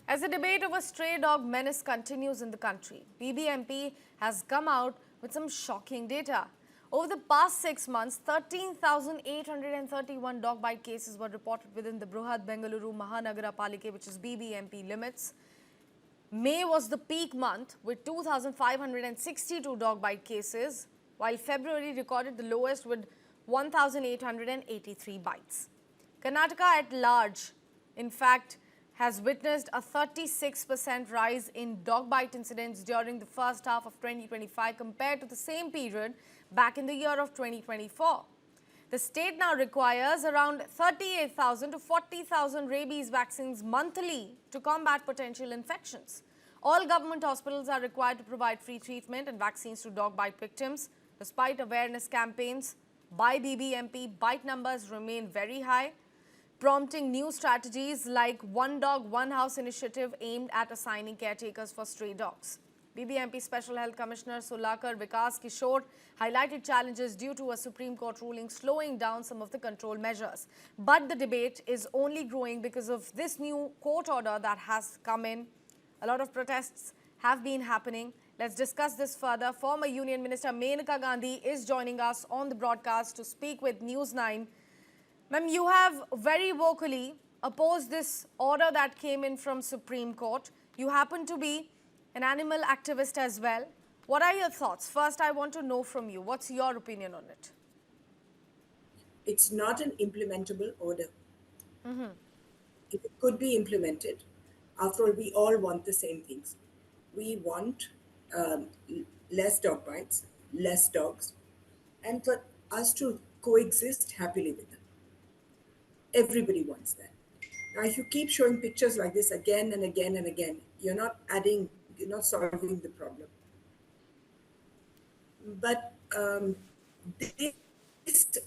As the debate over stray dog menace continues in the country, BBMP has come out with some shocking data. Over the past 6 months, 13,831 dog bite cases were reported within the Bruhat Bengaluru Mahanagara Palike, which is BBMP limits. May was the peak month with 2,562 dog bite cases, while February recorded the lowest with 1,883 bites. Karnataka at large, in fact, has witnessed a 36% rise in dog bite incidents during the first half of 2025 compared to the same period back in the year of 2024. The state now requires around 38,000 to 40,000 rabies vaccines monthly to combat potential infections. All government hospitals are required to provide free treatment and vaccines to dog bite victims. Despite awareness campaigns by BBMP, bite numbers remain very high, prompting new strategies like One Dog, One House initiative aimed at assigning caretakers for stray dogs. BBMP Special Health Commissioner Sulakar Vikas Kishore highlighted challenges due to a Supreme Court ruling slowing down some of the control measures. But the debate is only growing because of this new court order that has come in. A lot of protests have been happening. Let's discuss this further. Former Union Minister Menaka Gandhi is joining us on the broadcast to speak with News 9. Ma'am, you have very vocally opposed this order that came in from Supreme Court. You happen to be an animal activist as well. What are your thoughts? First, I want to know from you. What's your opinion on it? It's not an implementable order. If it could be implemented, after all, we all want the same things. We want less dog bites, less dogs, and for us to coexist happily with them. Everybody wants that. Now, if you keep showing pictures like this again and again and again, you're not solving the problem. But this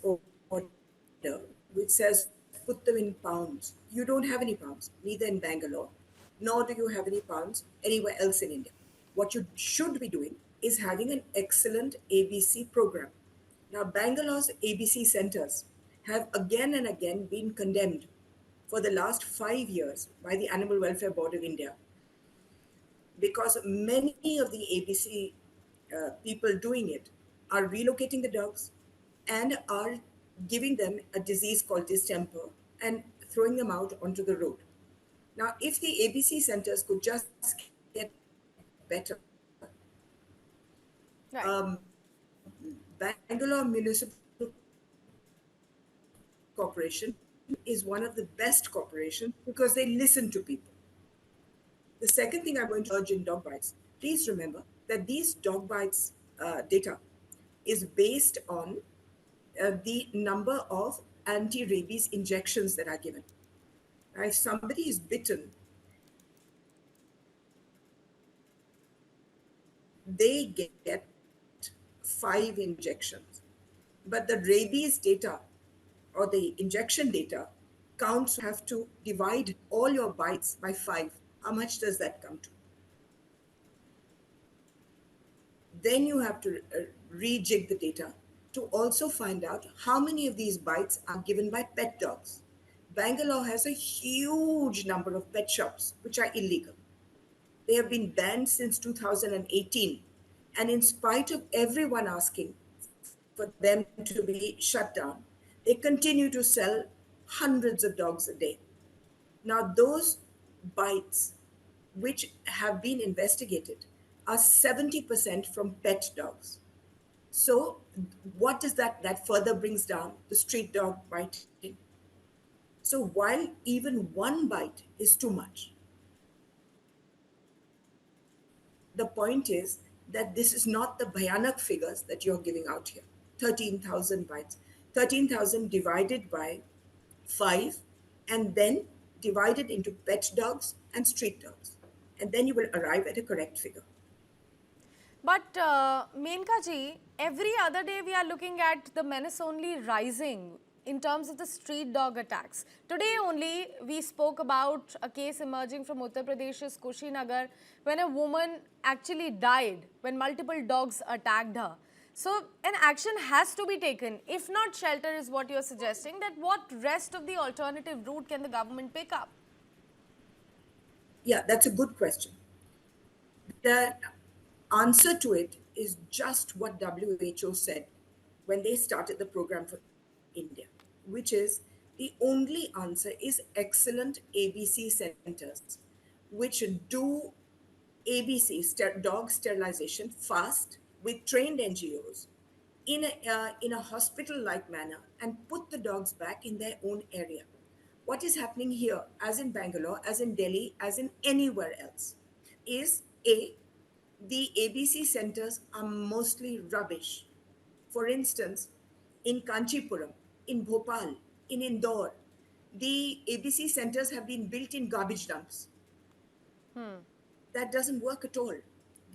order, which says put them in pounds, you don't have any pounds, neither in Bangalore, nor do you have any pounds anywhere else in India. What you should be doing is having an excellent ABC program. Now, Bangalore's ABC centers have again and again been condemned for the last 5 years by the Animal Welfare Board of India because many of the ABC people doing it are relocating the dogs and are giving them a disease called distemper and throwing them out onto the road. Now, if the ABC centers could just get better, Right. Bangalore Municipal Corporation is one of the best corporations because they listen to people. The second thing I'm going to urge in dog bites, please remember that these dog bites data is based on the number of anti-rabies injections that are given. Now, if somebody is bitten, they get 5 injections. But the rabies data or the injection data counts, have to divide all your bites by 5. How much does that come to? Then you have to rejig the data to also find out how many of these bites are given by pet dogs. Bangalore has a huge number of pet shops which are illegal. They have been banned since 2018. And in spite of everyone asking for them to be shut down, they continue to sell hundreds of dogs a day. Now, those bites which have been investigated are 70% from pet dogs. So, what does that further brings down the street dog biting? So, while even one bite is too much, the point is that this is not the Bhayanak figures that you're giving out here. 13,000 bites. 13,000 divided by 5 and then divided into pet dogs and street dogs. And then you will arrive at a correct figure. But Menka ji, every other day we are looking at the menace only rising in terms of the street dog attacks. Today only we spoke about a case emerging from Uttar Pradesh's Kushinagar when a woman actually died when multiple dogs attacked her. So an action has to be taken. If not shelter is what you're suggesting, that what rest of the alternative route can the government pick up? Yeah, that's a good question. The answer to it is just what WHO said when they started the program for India, which is the only answer is excellent ABC centers, which do ABC, dog sterilization fast with trained NGOs in a hospital-like manner and put the dogs back in their own area. What is happening here, as in Bangalore, as in Delhi, as in anywhere else, is the ABC centers are mostly rubbish. For instance, in Kanchipuram, in Bhopal, in Indore, the ABC centers have been built in garbage dumps. That doesn't work at all.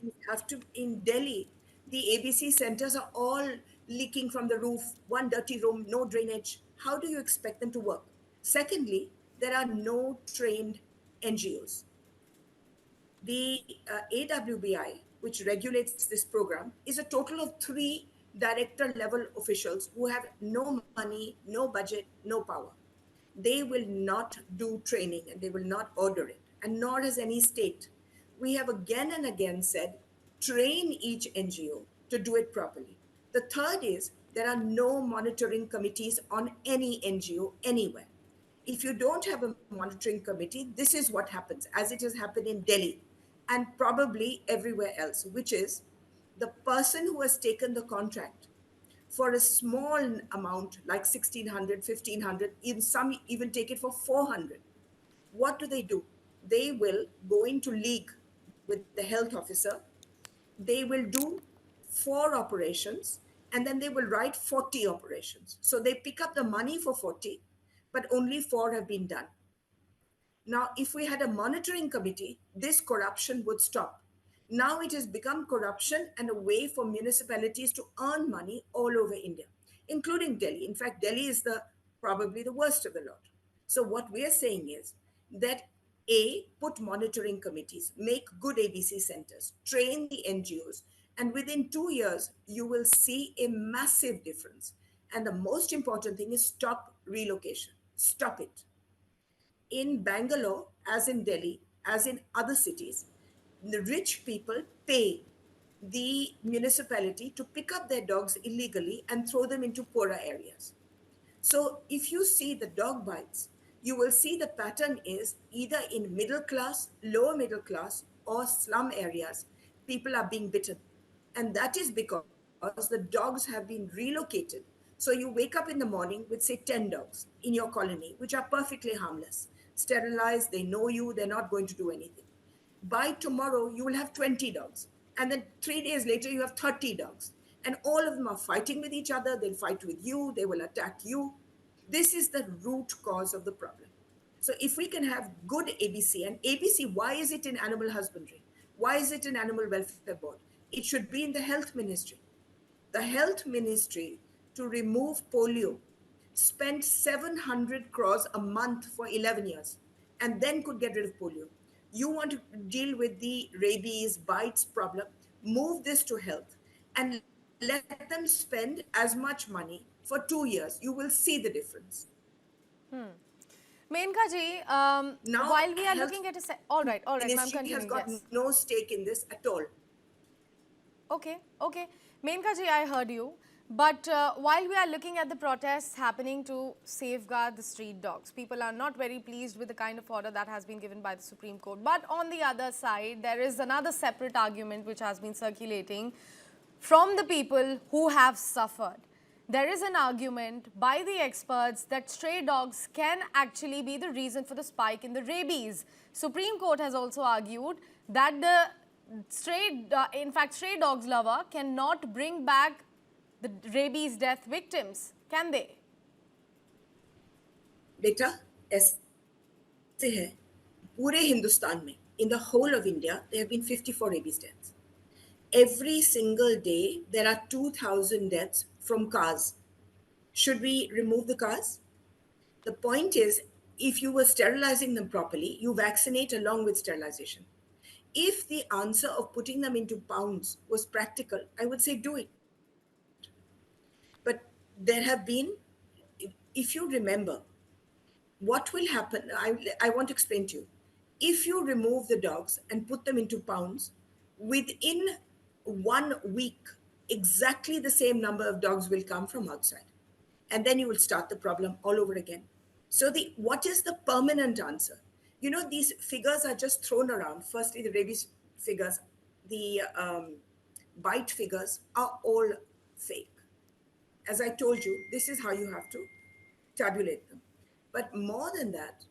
You have to, in Delhi, the ABC centers are all leaking from the roof, one dirty room, no drainage. How do you expect them to work? Secondly, there are no trained NGOs. The AWBI, which regulates this program, is a total of three director level officials who have no money, no budget, no power. They will not do training and they will not order it, and nor has any state. We have again and again said train each NGO to do it properly. The third is there are no monitoring committees on any NGO anywhere. If you don't have a monitoring committee, this is what happens, as it has happened in Delhi and probably everywhere else, which is the person who has taken the contract for a small amount like 1600, 1500, even some even take it for 400. What do? They will go into league with the health officer. They will do 4 operations and then they will write 40 operations. So they pick up the money for 40, but only 4 have been done. Now, if we had a monitoring committee, this corruption would stop. Now it has become corruption and a way for municipalities to earn money all over India, including Delhi. In fact, Delhi is the probably the worst of the lot. So what we are saying is that put monitoring committees, make good ABC centers, train the NGOs, and within 2 years you will see a massive difference. And the most important thing is stop relocation. Stop it in Bangalore, as in Delhi, as in other cities, the rich people pay the municipality to pick up their dogs illegally and throw them into poorer areas. So if you see the dog bites, you will see the pattern is either in middle class, lower middle class, or slum areas, people are being bitten. And that is because the dogs have been relocated. So you wake up in the morning with, say, 10 dogs in your colony, which are perfectly harmless, sterilized, they know you, they're not going to do anything. By tomorrow, you will have 20 dogs. And then 3 days later, you have 30 dogs. And all of them are fighting with each other. They'll fight with you, they will attack you. This is the root cause of the problem. So if we can have good ABC, and ABC, why is it in animal husbandry? Why is it in animal welfare board? It should be in the health ministry. The health ministry to remove polio spent 700 crores a month for 11 years and then could get rid of polio. You want to deal with the rabies, bites problem, move this to health and let them spend as much money for 2 years. You will see the difference. Menka ji, Now, while we are health looking at all right, ma'am, ministry has continue. got Yes. no stake in this at all. Okay, okay. Menka ji, I heard you. But while we are looking at the protests happening to safeguard the street dogs, people are not very pleased with the kind of order that has been given by the Supreme Court. But on the other side, there is another separate argument which has been circulating from the people who have suffered. There is an argument by the experts that stray dogs can actually be the reason for the spike in the rabies. Supreme Court has also argued that in fact, stray dogs lover cannot bring back the rabies death victims, can they? बेटा ऐसे है पूरे हिंदुस्तान में in the whole of India there have been 54 rabies deaths. Every single day there are 2,000 deaths from cars. Should we remove the cars? The point is, if you were sterilizing them properly, you vaccinate along with sterilization. If the answer of putting them into pounds was practical, I would say do it. But there have been, if you remember, what will happen, I want to explain to you. If you remove the dogs and put them into pounds, within 1 week, exactly the same number of dogs will come from outside. And then you will start the problem all over again. So the what is the permanent answer? You know, these figures are just thrown around. Firstly, the rabies figures, the bite figures are all fake. As I told you, this is how you have to tabulate them. But more than that,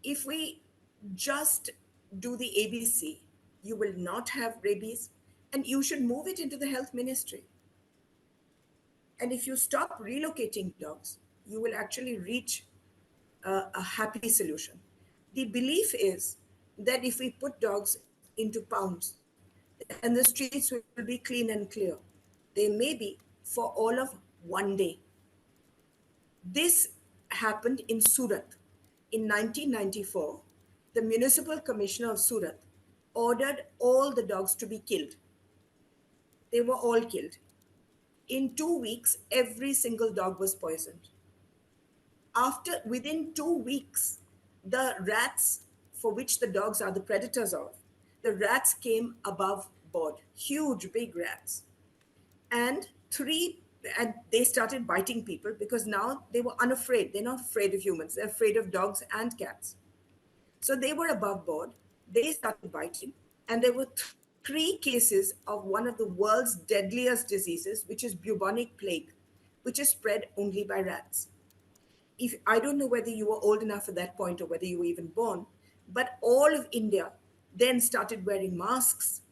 if we just do the ABC, you will not have rabies, and you should move it into the health ministry. And if you stop relocating dogs, you will actually reach a happy solution. The belief is that if we put dogs into pounds, and the streets will be clean and clear, they may be for all of 1 day. This happened in Surat. In 1994, the municipal commissioner of Surat ordered all the dogs to be killed. They were all killed. In 2 weeks, every single dog was poisoned. Within 2 weeks, the rats for which the dogs are the predators of, the rats came above board, huge, big rats. And they started biting people because now they were unafraid. They're not afraid of humans, they're afraid of dogs and cats. So they were above board. They started biting, and there were three cases of one of the world's deadliest diseases, which is bubonic plague, which is spread only by rats. If I don't know whether you were old enough at that point or whether you were even born, but all of India then started wearing masks.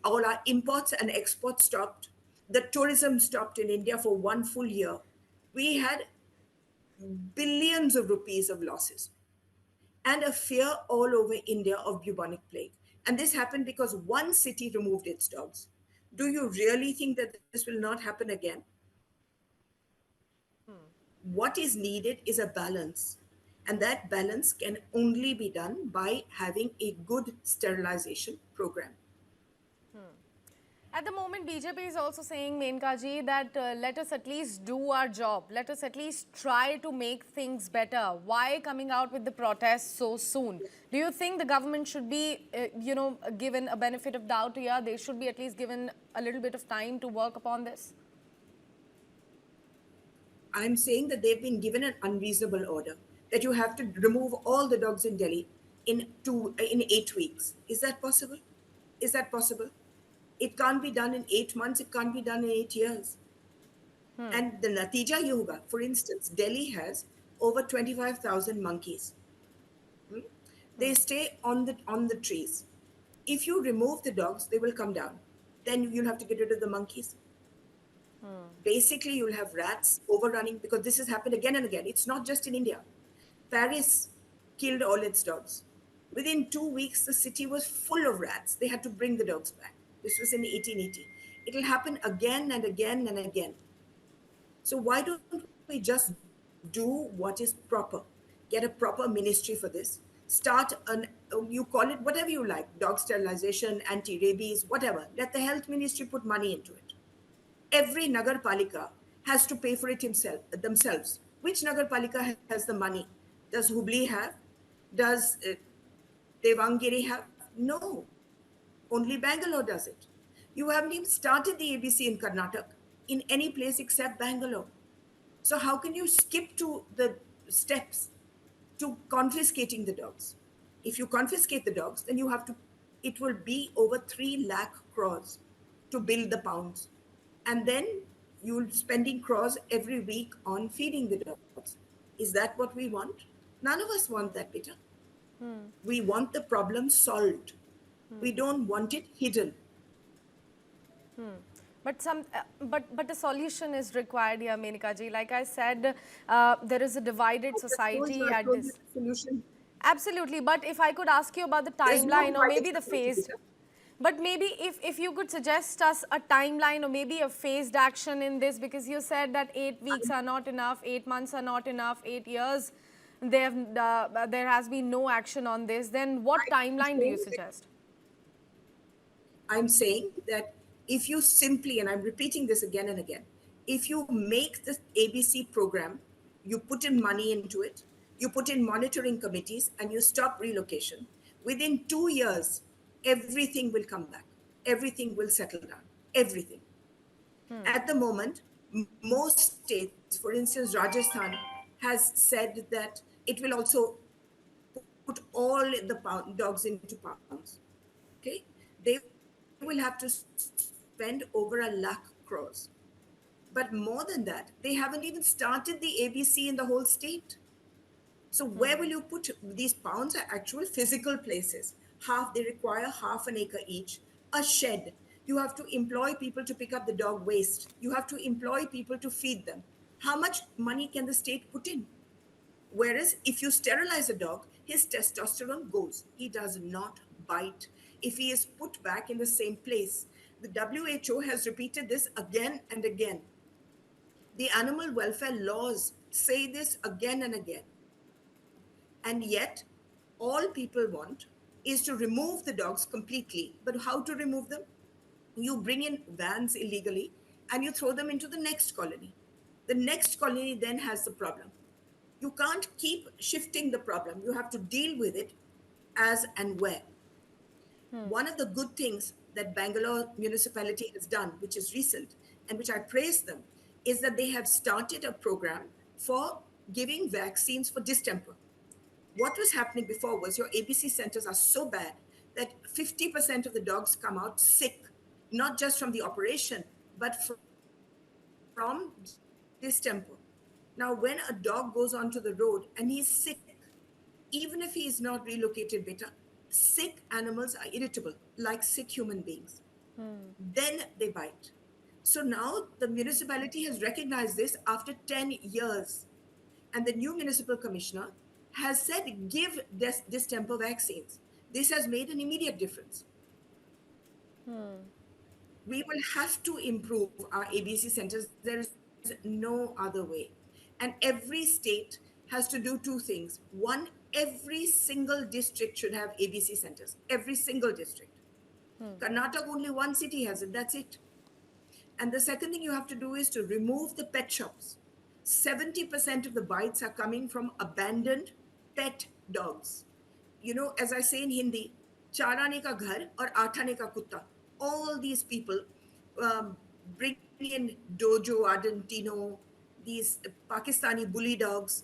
All our imports and exports stopped. The tourism stopped in India for 1 full year. We had billions of rupees of losses and a fear all over India of bubonic plague. And this happened because one city removed its dogs. Do you really think that this will not happen again? What is needed is a balance. And that balance can only be done by having a good sterilization program. At the moment, BJP is also saying, Menka ji, that let us at least do our job. Let us at least try to make things better. Why coming out with the protests so soon? Do you think the government should be, given a benefit of doubt here? They should be at least given a little bit of time to work upon this? I'm saying that they've been given an unreasonable order that you have to remove all the dogs in Delhi in 8 weeks. Is that possible? Is that possible? It can't be done in 8 months. It can't be done in 8 years. And the natija yoga, for instance, Delhi has over 25,000 monkeys. Hmm? They stay on the trees. If you remove the dogs, they will come down. Then you'll have to get rid of the monkeys. Basically, you'll have rats overrunning because this has happened again and again. It's not just in India. Paris killed all its dogs. Within 2 weeks, the city was full of rats. They had to bring the dogs back. This was in 1880. It'll happen again and again and again. So why don't we just do what is proper? Get a proper ministry for this. Start you call it whatever you like, dog sterilization, anti-rabies, whatever. Let the health ministry put money into it. Every Nagar Palika has to pay for it themselves. Which Nagar Palika has the money? Does Hubli have? Does Devangiri have? No. Only Bangalore does it. You haven't even started the ABC in Karnataka in any place except Bangalore. So how can you skip to the steps to confiscating the dogs? If you confiscate the dogs, then it will be over 3 lakh crores to build the pounds. And then you're spending crores every week on feeding the dogs. Is that what we want? None of us want that, Peter. We want the problem solved. We don't want it hidden. But a solution is required here, Menka ji. Like I said, there is a divided society I at told you this. the solution. Absolutely. But if I could ask you about the There's no timeline or divided maybe the society, phased, Peter. but maybe if you could suggest us a timeline or maybe a phased action in this, because you said that 8 weeks are not enough, 8 months are not enough, 8 years, there has been no action on this. Then what I'm timeline do you saying suggest? I'm saying that if you simply, and I'm repeating this again and again, if you make this ABC program, you put in money into it, you put in monitoring committees, and you stop relocation, Within 2 years, everything will come back. Everything will settle down. Everything. At the moment, most states, for instance, Rajasthan, has said that it will also put all the dogs into pounds. Okay, they will have to spend over 100,000 crores. But more than that, they haven't even started the ABC in the whole state. So where will you put these pounds? Are actual physical places. Half they require half an acre each. A shed. You have to employ people to pick up the dog waste. You have to employ people to feed them. How much money can the state put in? Whereas if you sterilize a dog, his testosterone goes. He does not bite. If he is put back in the same place, the WHO has repeated this again and again. The animal welfare laws say this again and again. And yet, all people want is to remove the dogs completely. But how to remove them? You bring in vans illegally and you throw them into the next colony. The next colony then has the problem. You can't keep shifting the problem. You have to deal with it as and where. One of the good things that Bangalore municipality has done, which is recent and which I praise them, is that they have started a program for giving vaccines for distemper. What was happening before was your ABC centers are so bad that 50% of the dogs come out sick, not just from the operation, but from distemper. Now, when a dog goes onto the road and he's sick, even if he is not relocated better, sick animals are irritable, like sick human beings. Then they bite. So now the municipality has recognized this after 10 years. And the new municipal commissioner has said, give this distemper vaccines. This has made an immediate difference. We will have to improve our ABC centers. There is no other way. And every state has to do two things. One, every single district should have ABC centers. Every single district. Karnataka, only one city has it. That's it. And the second thing you have to do is to remove the pet shops. 70% of the bites are coming from abandoned pet dogs. You know, as I say in Hindi, charane ka ghar or athane ka kutta. All these people bring in Dojo, Ardentino, these Pakistani bully dogs,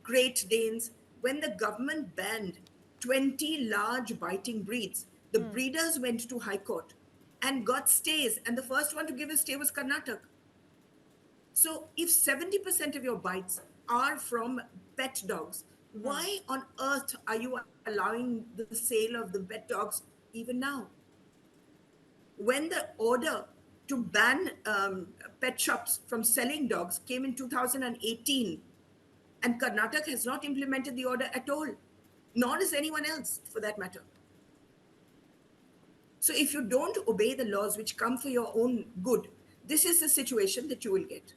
Great Danes. When the government banned 20 large biting breeds, the breeders went to High Court and got stays. And the first one to give a stay was Karnataka. So if 70% of your bites are from pet dogs, why on earth are you allowing the sale of the pet dogs even now? When the order to ban pet shops from selling dogs came in 2018, and Karnataka has not implemented the order at all, nor is anyone else for that matter. So if you don't obey the laws which come for your own good, this is the situation that you will get.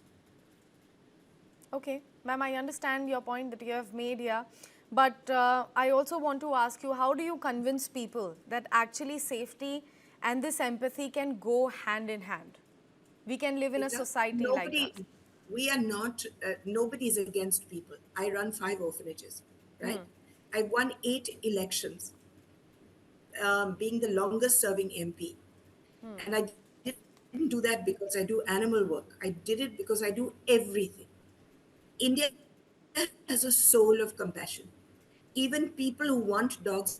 Okay, ma'am, I understand your point that you have made here. But I also want to ask you, how do you convince people that actually safety and this empathy can go hand in hand? We can live in a society like that. We are not, nobody is against people. I run 5 orphanages, right? I won 8 elections, being the longest serving MP. And I didn't do that because I do animal work. I did it because I do everything. India has a soul of compassion. Even people who want dogs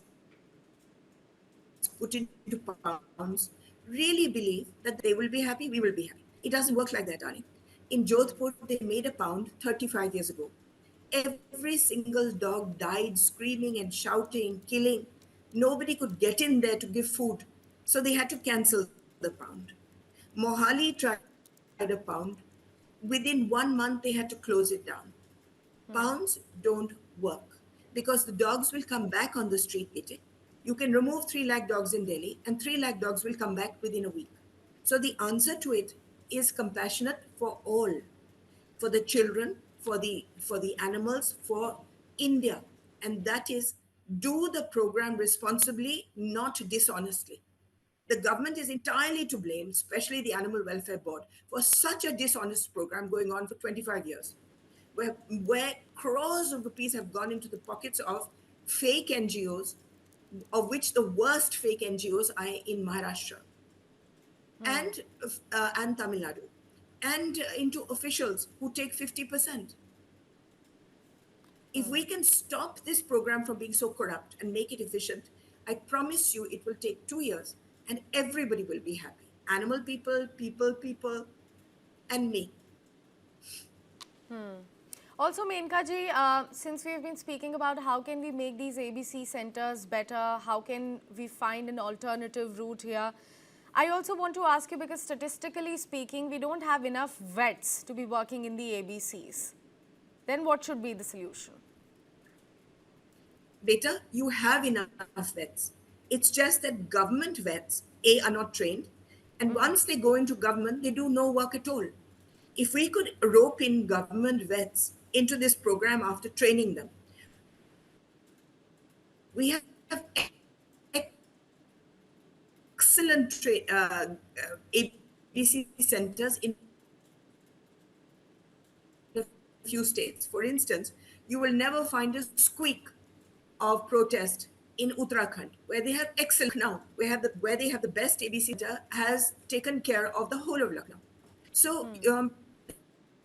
put into pounds really believe that they will be happy, we will be happy. It doesn't work like that, darling. In Jodhpur, they made a pound 35 years ago. Every single dog died screaming and shouting, killing. Nobody could get in there to give food, so they had to cancel the pound. Mohali tried a pound. Within 1 month, they had to close it down. Pounds don't work because the dogs will come back on the street, Vijay. You can remove 3 lakh dogs in Delhi, and 3 lakh dogs will come back within a week. So the answer to it is compassionate for all, for the children, for the animals, for India, and that is do the program responsibly, not dishonestly. The government is entirely to blame, especially the Animal Welfare Board, for such a dishonest program going on for 25 years, where crores of rupees have gone into the pockets of fake NGOs of which the worst fake NGOs are in Maharashtra and Tamil Nadu, and into officials who take 50%. If we can stop this program from being so corrupt and make it efficient, I promise you it will take 2 years and everybody will be happy. Animal people, and me. Also, Menka ji, since we've been speaking about how can we make these ABC centers better, how can we find an alternative route here, I also want to ask you, because statistically speaking, we don't have enough vets to be working in the ABCs. Then what should be the solution? Beta, you have enough vets. It's just that government vets, A, are not trained, and once they go into government, they do no work at all. If we could rope in government vets into this program after training them, we have excellent ABC centers in a few states. For instance, you will never find a squeak of protest in Uttarakhand, where they have excellent now, where they have the best ABC center, has taken care of the whole of Lucknow. So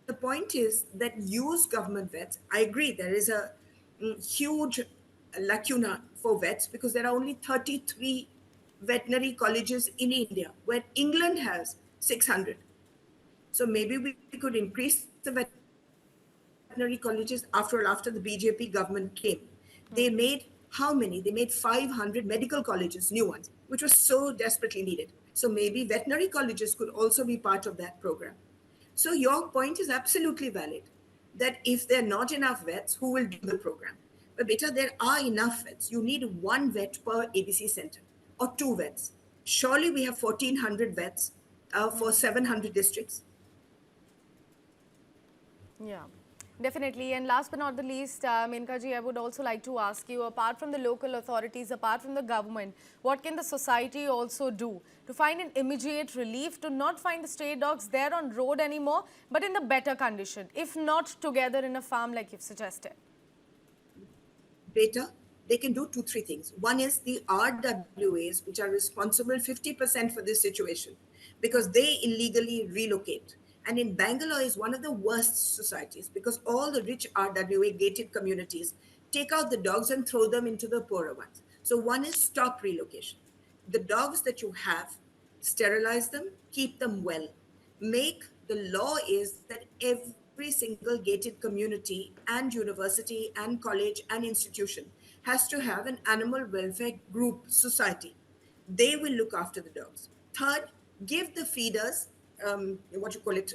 the point is that use government vets. I agree there is a huge lacuna for vets because there are only 33 veterinary colleges in India, where England has 600. So maybe we could increase the veterinary colleges. After all, after the BJP government came, they made how many? They made 500 medical colleges, new ones, which was so desperately needed. So maybe veterinary colleges could also be part of that program. So your point is absolutely valid, that if there are not enough vets, who will do the program? But beta, there are enough vets. You need one vet per ABC center or two vets. Surely we have 1,400 vets for 700 districts. Yeah, definitely. And last but not the least, Menka ji, I would also like to ask you, apart from the local authorities, apart from the government, what can the society also do to find an immediate relief, to not find the stray dogs there on road anymore, but in the better condition, if not together in a farm like you've suggested? Beta, they can do 2-3 things. One is the RWAs, which are responsible 50% for this situation because they illegally relocate. And in Bangalore is one of the worst societies because all the rich RWA gated communities take out the dogs and throw them into the poorer ones. So one is stop relocation. The dogs that you have, sterilize them, keep them well. Make the law is that every single gated community and university and college and institution has to have an animal welfare group society. They will look after the dogs. Third, give the feeders what you call it,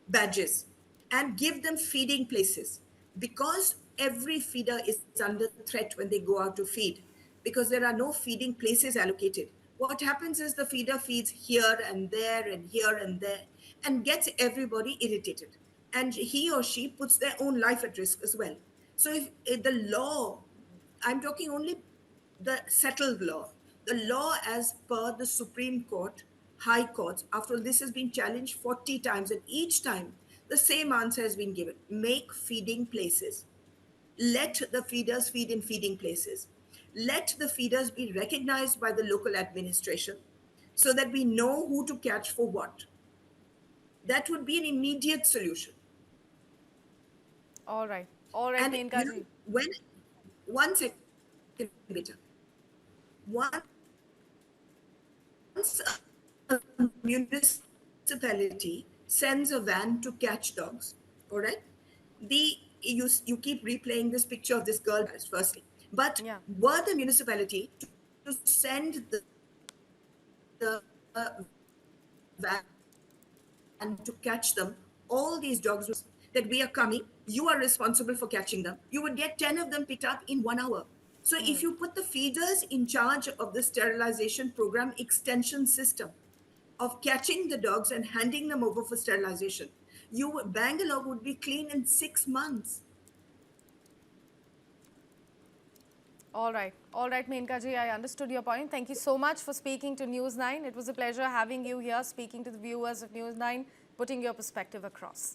badges, and give them feeding places because every feeder is under threat when they go out to feed because there are no feeding places allocated. What happens is the feeder feeds here and there and here and there and gets everybody irritated. And he or she puts their own life at risk as well. So if the law, I'm talking only the settled law, the law as per the Supreme Court, High Courts, after all, this has been challenged 40 times, and each time the same answer has been given. Make feeding places. Let the feeders feed in feeding places. Let the feeders be recognized by the local administration so that we know who to catch for what. That would be an immediate solution. All right, And Menka ji. when one second, beta. Once a municipality sends a van to catch dogs, all right? You keep replaying this picture of this girl firstly, but Yeah. were the municipality to send the van to catch them, all these dogs that we are coming, you are responsible for catching them. You would get 10 of them picked up in 1 hour. So if you put the feeders in charge of the sterilization program extension system of catching the dogs and handing them over for sterilization, Bangalore would be clean in 6 months. All right, Menka ji, I understood your point. Thank you so much for speaking to News 9. It was a pleasure having you here, speaking to the viewers of News 9, putting your perspective across.